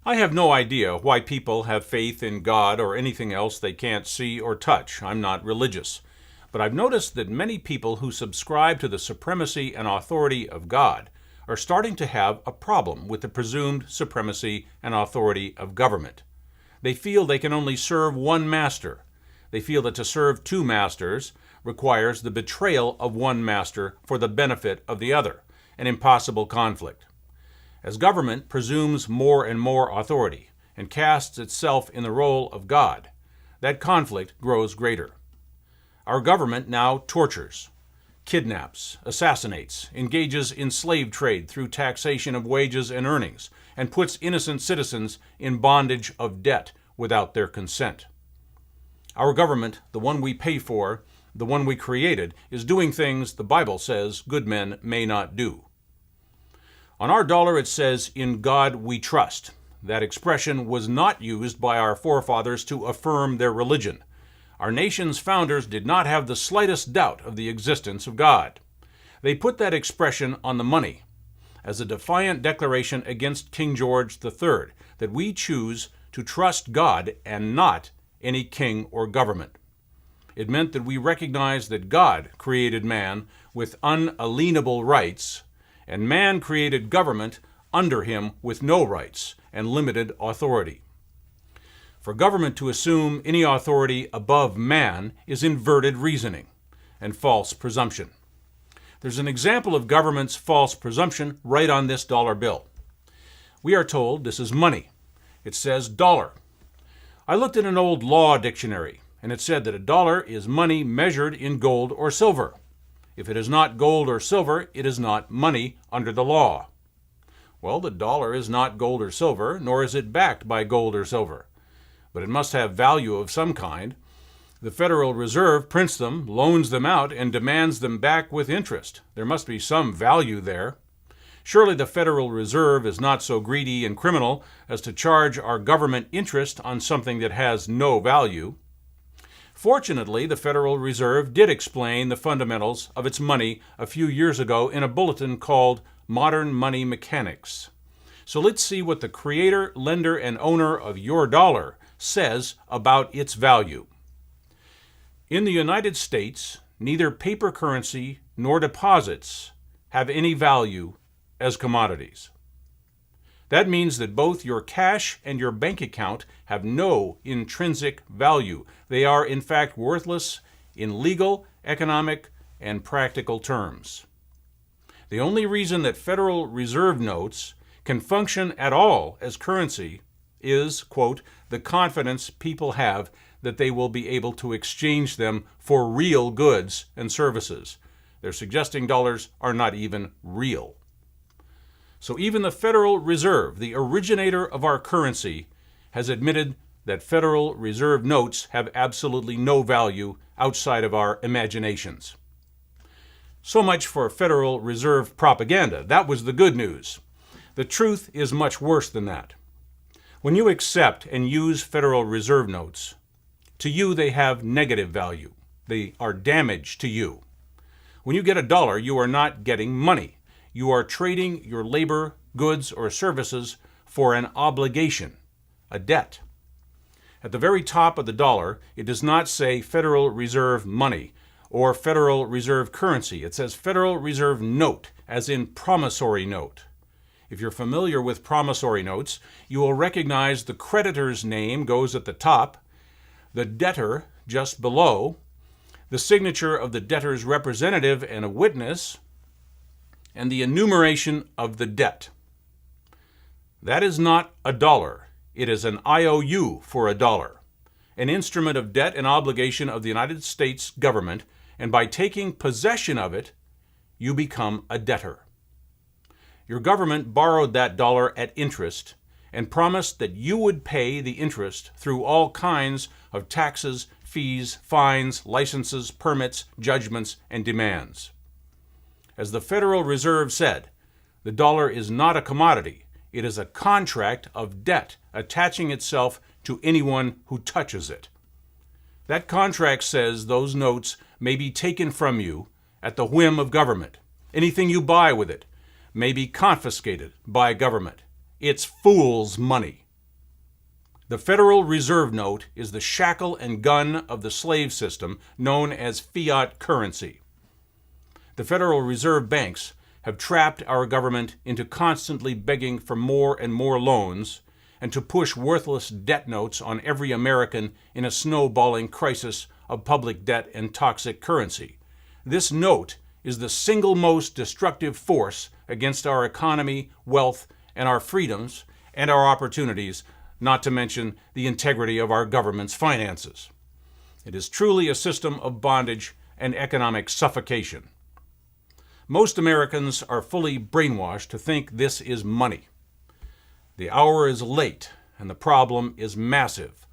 I have no idea why people have faith in God or anything else they can't see or touch. I'm not religious. But I've noticed that many people who subscribe to the supremacy and authority of God are starting to have a problem with the presumed supremacy and authority of government. They feel they can only serve one master. They feel that to serve two masters requires the betrayal of one master for the benefit of the other, an impossible conflict. As government presumes more and more authority and casts itself in the role of God, that conflict grows greater. Our government now tortures, kidnaps, assassinates, engages in slave trade through taxation of wages and earnings, and puts innocent citizens in bondage of debt without their consent. Our government, the one we pay for, the one we created, is doing things the Bible says good men may not do. On our dollar it says, "In God we trust." That expression was not used by our forefathers to affirm their religion. Our nation's founders did not have the slightest doubt of the existence of God. They put that expression on the money as a defiant declaration against King George III, that we choose to trust God and not any king or government. It meant that we recognize that God created man with unalienable rights, and man created government under him with no rights and limited authority. For government to assume any authority above man is inverted reasoning and false presumption. There's an example of government's false presumption right on this dollar bill. We are told this is money. It says dollar. I looked at an old law dictionary, and it said that a dollar is money measured in gold or silver. If it is not gold or silver, it is not money under the law. Well, the dollar is not gold or silver, nor is it backed by gold or silver. But it must have value of some kind. The Federal Reserve prints them, loans them out, and demands them back with interest. There must be some value there. Surely the Federal Reserve is not so greedy and criminal as to charge our government interest on something that has no value. Fortunately, the Federal Reserve did explain the fundamentals of its money a few years ago in a bulletin called Modern Money Mechanics. So let's see what the creator, lender, and owner of your dollar says about its value. In the United States, neither paper currency nor deposits have any value as commodities. That means that both your cash and your bank account have no intrinsic value. They are, in fact, worthless in legal, economic, and practical terms. The only reason that Federal Reserve notes can function at all as currency is, quote, the confidence people have that they will be able to exchange them for real goods and services. They're suggesting dollars are not even real. So even the Federal Reserve, the originator of our currency, has admitted that Federal Reserve notes have absolutely no value outside of our imaginations. So much for Federal Reserve propaganda. That was the good news. The truth is much worse than that. When you accept and use Federal Reserve notes, to you they have negative value. They are damage to you. When you get a dollar, you are not getting money. You are trading your labor, goods, or services for an obligation, a debt. At the very top of the dollar, it does not say Federal Reserve money or Federal Reserve currency. It says Federal Reserve note, as in promissory note. If you're familiar with promissory notes, you will recognize the creditor's name goes at the top, the debtor just below, the signature of the debtor's representative and a witness, and the enumeration of the debt. That is not a dollar. It is an IOU for a dollar, an instrument of debt and obligation of the United States government, and by taking possession of it, you become a debtor. Your government borrowed that dollar at interest and promised that you would pay the interest through all kinds of taxes, fees, fines, licenses, permits, judgments, and demands. As the Federal Reserve said, the dollar is not a commodity. It is a contract of debt attaching itself to anyone who touches it. That contract says those notes may be taken from you at the whim of government. Anything you buy with it may be confiscated by government. It's fool's money. The Federal Reserve Note is the shackle and gun of the slave system known as fiat currency. The Federal Reserve banks have trapped our government into constantly begging for more and more loans and to push worthless debt notes on every American in a snowballing crisis of public debt and toxic currency. This note is the single most destructive force against our economy, wealth, and our freedoms and our opportunities, not to mention the integrity of our government's finances. It is truly a system of bondage and economic suffocation. Most Americans are fully brainwashed to think this is money. The hour is late, and the problem is massive.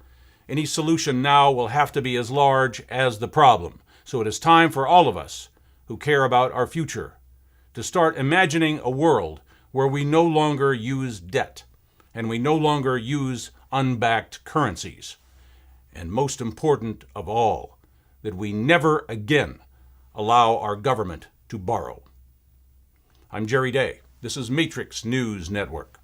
Any solution now will have to be as large as the problem. So it is time for all of us who care about our future to start imagining a world where we no longer use debt and we no longer use unbacked currencies. And most important of all, that we never again allow our government to borrow. I'm Jerry Day. This is Matrix News Network.